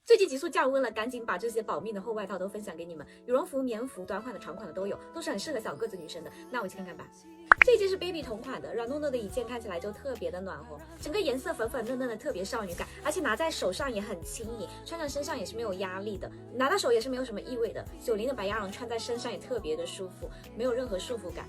最近急速降温了，赶紧把这些保命的厚外套都分享给你们。羽绒服、棉服、短款的、长款的都有，都是很适合小个子女生的。那我去看看吧。这一件是 baby 同款的，软糯糯的一件，看起来就特别的暖和，整个颜色粉粉嫩嫩的，特别少女感，而且拿在手上也很轻盈，穿在身上也是没有压力的，拿到手也是没有什么异味的。90的白鸭绒穿在身上也特别的舒服，没有任何束缚感。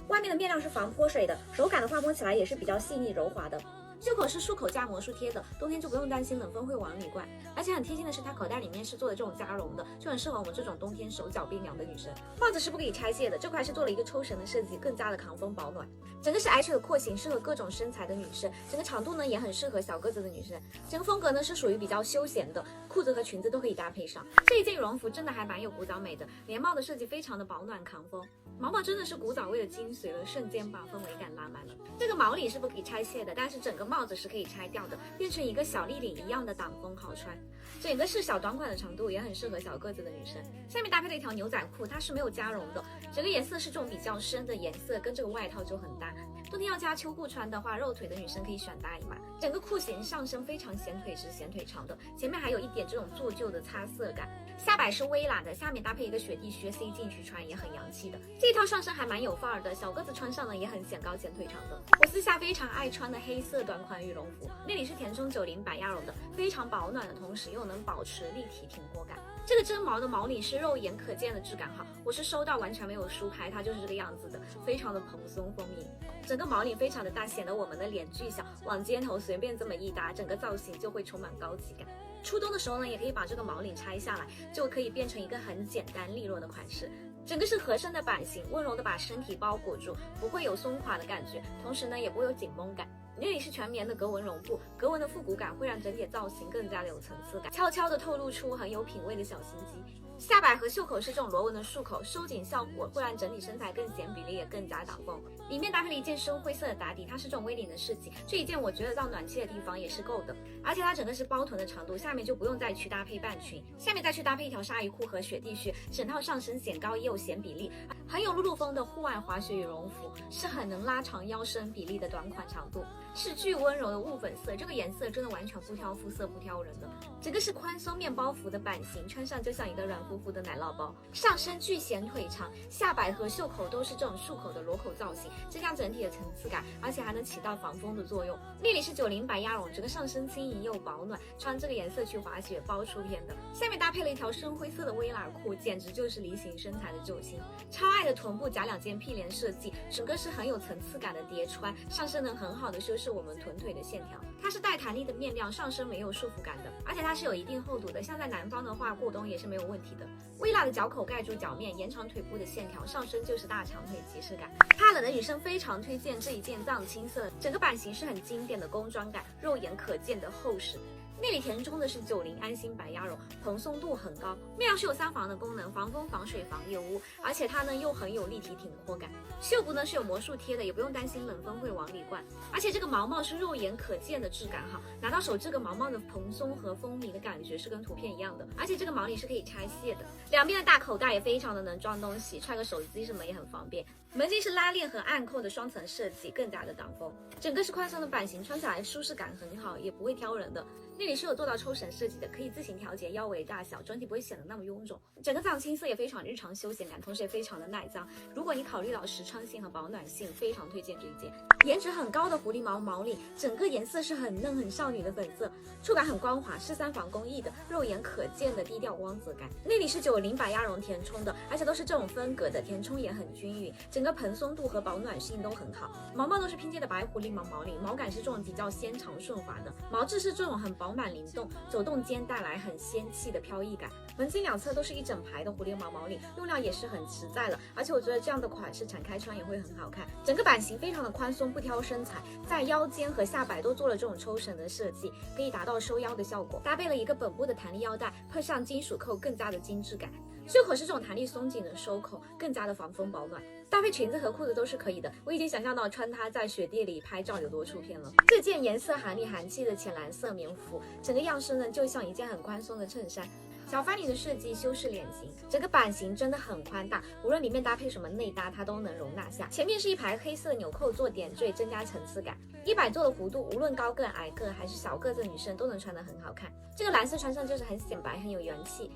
外面的面料是防泼水的，手感的话摸起来也是比较细腻柔滑的。袖口是束口加魔术贴的，冬天就不用担心冷风会往里灌。而且很贴心的是，它口袋里面是做的这种加绒的，就很适合我们这种冬天手脚冰凉的女生。帽子是不可以拆卸的，这块是做了一个抽绳的设计，更加的抗风保暖。整个是 H 的廓形，适合各种身材的女生。整个长度呢也很适合小个子的女生。整个风格呢是属于比较休闲的，裤子和裙子都可以搭配上。这一件羽绒服真的还蛮有古早美的，连帽的设计非常的保暖抗风。毛毛真的是古早味的精髓了，瞬间把氛围感拉满了。这个毛领是不可以拆卸的，但是整个帽子是可以拆掉的，变成一个小立领一样的挡风好穿。整个是小短款的长度，也很适合小个子的女生。下面搭配了一条牛仔裤，它是没有加绒的，整个颜色是这种比较深的颜色，跟这个外套就很搭。冬天要加秋裤穿的话，肉腿的女生可以选大一码。整个裤型上身非常显腿直、显腿长的，前面还有一点这种做旧的擦色感。下摆是微喇的，下面搭配一个雪地靴塞进去穿也很洋气的。这一套上身还蛮有范儿的，小个子穿上呢也很显高显腿长的。我私下非常爱穿的黑色短款羽绒服，内里是填充90百鸭绒的，非常保暖的同时又能保持立体挺阔感。这个真毛的毛领是肉眼可见的质感哈，我是收到完全没有梳开，它就是这个样子的，非常的蓬松丰盈。整个毛领非常的大，显得我们的脸巨小，往肩头随便这么一搭，整个造型就会充满高级感。初冬的时候呢，也可以把这个毛领拆下来，就可以变成一个很简单利落的款式。整个是合身的版型，温柔的把身体包裹住，不会有松垮的感觉，同时呢也不会有紧绷感。内里是全棉的格纹绒布，格纹的复古感会让整体造型更加的有层次感，悄悄的透露出很有品味的小心机。下摆和袖口是这种螺纹的束口，收紧效果会让整体身材更显比例，也更加挡风。里面搭配了一件深灰色的打底，它是这种 V 领的设计，这一件我觉得到暖气的地方也是够的，而且它整个是包臀的长度，下面就不用再去搭配半裙，下面再去搭配一条鲨鱼裤和雪地靴，整套上身显高也有显比例，很有露露风的户外滑雪羽绒服，是很能拉长腰身比例的短款长度，是巨温柔的雾粉色，这个颜色真的完全不挑肤色不挑人的。整个是宽松面包服的版型，穿上就像一个软乎乎的奶酪包，上身巨显腿长，下摆和袖口都是这种束口的裸口造型，增加整体的层次感，而且还能起到防风的作用。内里是90百鸭绒，整个上身轻盈又保暖，穿这个颜色去滑雪包出片的。下面搭配了一条深灰色的微喇裤，简直就是梨形身材的救星。超爱的臀部夹2件屁帘设计，整个是很有层次感的叠穿，上身能很好的修饰我们臀腿的线条。它是带弹力的面料，上身没有束缚感的，而且它是有一定厚度的，像在南方的话过冬也是没有问题的。微喇的脚口盖住脚面，延长腿部的线条，上身就是大长腿即视感。怕冷的女生非常推荐这一件藏青色，整个版型是很经典的工装感，肉眼可见的厚实。内里填充的是90安心白鸭绒，蓬松度很高，面料是有3防的功能，防风、防水、防油污，而且它呢又很有立体挺阔感。袖部呢是有魔术贴的，也不用担心冷风会往里灌，而且这个毛毛是肉眼可见的质感哈，拿到手这个毛毛的蓬松和丰腴的感觉是跟图片一样的，而且这个毛领是可以拆卸的，两边的大口袋也非常的能装东西，揣个手机什么也很方便。门襟是拉链和暗扣的双层设计，更加的挡风。整个是宽松的版型，穿起来舒适感很好，也不会挑人的。内里是有做到抽绳设计的，可以自行调节腰围大小，整体不会显得那么臃肿。整个藏青色也非常日常休闲感，同时也非常的耐脏。如果你考虑到实穿性和保暖性，非常推荐这一件。颜值很高的狐狸毛毛领，整个颜色是很嫩很少女的粉色，触感很光滑，是3防工艺的，肉眼可见的低调光泽感。内里是90百鸭绒填充的，而且都是这种分格的，填充也很均匀，整个蓬松度和保暖性都很好。毛毛都是拼接的白狐狸毛毛领，毛感是这种比较纤长顺滑的，毛质是这种很饱满灵动，走动间带来很仙气的飘逸感。门襟两侧都是一整排的狐狸毛毛领，用料也是很实在了，而且我觉得这样的款式展开穿也会很好看。整个版型非常的宽松，不挑身材，在腰间和下摆都做了这种抽绳的设计，可以达到收腰的效果。搭配了一个本部的弹力腰带，配上金属扣，更加的精致感。袖口是这种弹力松紧的收口，更加的防风保暖。搭配裙子和裤子都是可以的，我已经想象到穿它在雪地里拍照有多出片了。这件颜色韩里韩气的浅蓝色棉服，整个样式呢就像一件很宽松的衬衫。小翻领的设计修饰脸型，整个版型真的很宽大，无论里面搭配什么内搭，它都能容纳下。前面是一排黑色纽扣做点缀，增加层次感。100做的弧度，无论高个、矮个还是小个子女生都能穿得很好看。这个蓝色穿上就是很显白，很有元气。